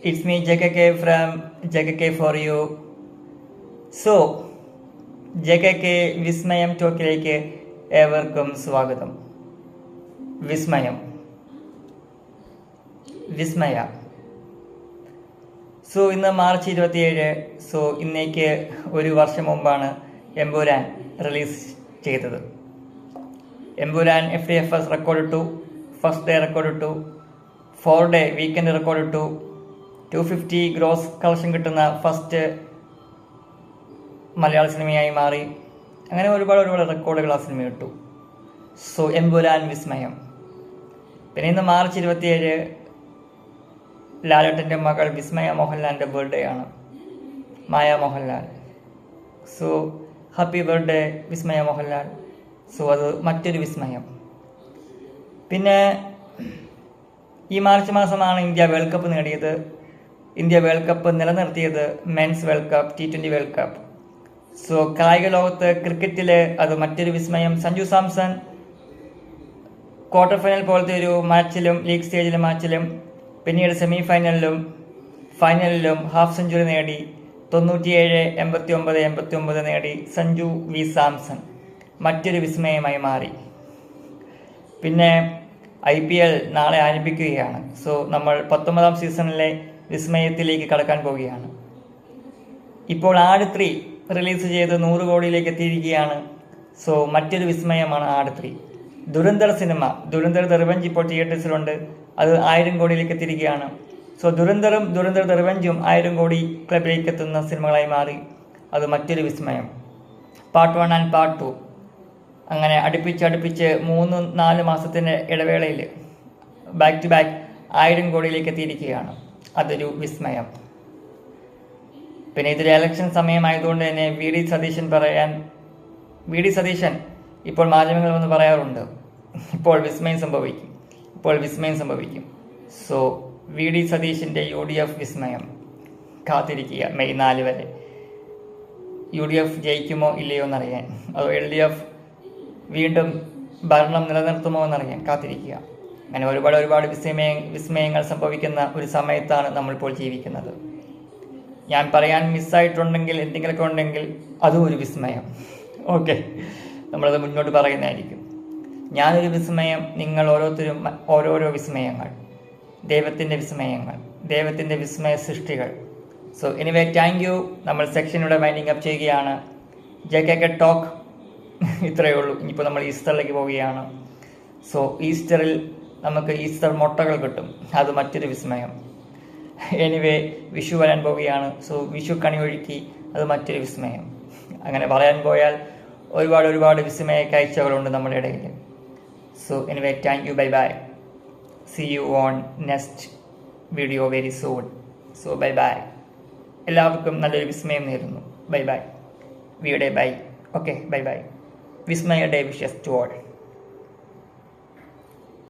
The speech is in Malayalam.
It's me JKK from JKK for you. So, JKK വിസ്മയം ടോക്കിലേക്ക് ഏവർക്കും സ്വാഗതം. വിസ്മയ. സോ ഇന്ന് മാർച്ച് 27. സോ ഇന്നേക്ക് ഒരു വർഷം മുമ്പാണ് എമ്പുരാൻ റിലീസ് ചെയ്തത്. എമ്പുരാൻ FDFS റെക്കോർഡ് ഇട്ടു, ഫസ്റ്റ് ഡേ റെക്കോർഡ് ഇട്ടു, 4 ഡേ വീക്കെൻഡ് റെക്കോർഡ് ഇട്ടു, 250 ഗ്രോസ് കളക്ഷൻ കിട്ടുന്ന ഫസ്റ്റ് മലയാള സിനിമയായി മാറി. അങ്ങനെ ഒരുപാട് റെക്കോർഡുകൾ ആ സിനിമ ഇട്ടു. സോ എമ്പുരാൻ വിസ്മയം. പിന്നെ ഇന്ന് മാർച്ച് 27 ലാലേട്ടൻ്റെ മകൾ വിസ്മയ മോഹൻലാലിൻ്റെ ബർത്ത്ഡേ ആണ്, Maya Mohanlal. So happy birthday Vismaya Mohanlal. So അത് മറ്റൊരു വിസ്മയം. പിന്നെ ഈ മാർച്ച് മാസമാണ് ഇന്ത്യ വേൾഡ് കപ്പ് നേടിയത്. ഇന്ത്യ വേൾഡ് കപ്പ് നിലനിർത്തിയത് men's world cup, T20 world cup. So കായിക ലോകത്ത് ക്രിക്കറ്റിൽ അത് മറ്റൊരു വിസ്മയം. സഞ്ജു സാംസൺ ക്വാർട്ടർ ഫൈനൽ പോലത്തെ ഒരു മാച്ചിലും ലീഗ് സ്റ്റേജിലെ മാച്ചിലും പിന്നീട് സെമി ഫൈനലിലും ഹാഫ് സെഞ്ചുറി നേടി, 97, 89, 89 നേടി സഞ്ജു വി സാംസൺ മറ്റൊരു വിസ്മയമായി മാറി. പിന്നെ IPL നാളെ ആരംഭിക്കുകയാണ്. സോ നമ്മൾ 19ാം സീസണിലെ വിസ്മയത്തിലേക്ക് കടക്കാൻ പോവുകയാണ്. ഇപ്പോൾ ആട് 3 റിലീസ് ചെയ്ത് 100 കോടിയിലേക്ക് എത്തിയിരിക്കുകയാണ്. സോ മറ്റൊരു വിസ്മയമാണ് ആട് 3. Dhurandhar cinema, Dhurandhar the revenge ഇപ്പോൾ തിയേറ്റേഴ്സിലുണ്ട്. അത് 1000 കോടിയിലേക്ക് എത്തിയിരിക്കുകയാണ്. സോ ദുരന്തറും ദുരന്തർ ദ റിവെഞ്ചും 1000 കോടി ക്ലബിലേക്ക് എത്തുന്ന സിനിമകളായി മാറി. അത് മറ്റൊരു വിസ്മയം. പാർട്ട് 1 ആൻഡ് പാർട്ട് 2 അങ്ങനെ അടുപ്പിച്ച് 3-4 മാസത്തിൻ്റെ ഇടവേളയിൽ ബാക്ക് ടു ബാക്ക് 1000 കോടിയിലേക്ക് എത്തിയിരിക്കുകയാണ്. അതൊരു വിസ്മയം. പിന്നെ ഇതൊരു ഇലക്ഷൻ സമയമായതുകൊണ്ട് തന്നെ വി ഡി സതീശൻ ഇപ്പോൾ മാധ്യമങ്ങളിൽ വന്ന് പറയാറുണ്ട്, ഇപ്പോൾ വിസ്മയം സംഭവിക്കും. സോ വി ഡി സതീശൻ്റെ UDF വിസ്മയം കാത്തിരിക്കുക മെയ് 4 വരെ. UDF ജയിക്കുമോ ഇല്ലയോ എന്നറിയാൻ, അതോ LDF വീണ്ടും ഭരണം നിലനിർത്തുമോ എന്നറിയാൻ കാത്തിരിക്കുക. അങ്ങനെ ഒരുപാട് വിസ്മയങ്ങൾ സംഭവിക്കുന്ന ഒരു സമയത്താണ് നമ്മളിപ്പോൾ ജീവിക്കുന്നത്. ഞാൻ പറയാൻ മിസ്സായിട്ടുണ്ടെങ്കിൽ എന്തെങ്കിലുമൊക്കെ ഉണ്ടെങ്കിൽ അതും ഒരു വിസ്മയം. ഓക്കെ, നമ്മളത് മുന്നോട്ട് പറയുന്നതായിരിക്കും. ഞാനൊരു വിസ്മയം, നിങ്ങൾ ഓരോരുത്തരും ഓരോരോ വിസ്മയങ്ങൾ, ദൈവത്തിൻ്റെ വിസ്മയ സൃഷ്ടികൾ. So anyway, thank you. നമ്മൾ സെക്ഷനിലൂടെ വൈൻഡിങ് അപ്പ് ചെയ്യുകയാണ്. JKK ടോക്ക് ഇത്രയേ ഉള്ളൂ. ഇനിയിപ്പോൾ നമ്മൾ ഈസ്റ്ററിലേക്ക് പോവുകയാണ്. സോ ഈസ്റ്ററിൽ നമുക്ക് ഈസ്റ്റർ മുട്ടകൾ കിട്ടും, അത് മറ്റൊരു വിസ്മയം. എനിവേ, വിഷു വരാൻ പോവുകയാണ്. സോ വിഷു കണിയൊഴുക്കി, അത് മറ്റൊരു വിസ്മയം. അങ്ങനെ പറയാൻ പോയാൽ ഒരുപാട് വിസ്മയ കാഴ്ചകളുണ്ട് നമ്മുടെ ഇടയിൽ. So anyway, thank you, bye bye. See you on next video very soon. So bye bye. എല്ലാവർക്കും നല്ലൊരു വിസ്മയം നേരുന്നു. Bye bye. വിയുടെ bye. Okay, bye bye. Vismaya day wishes to all.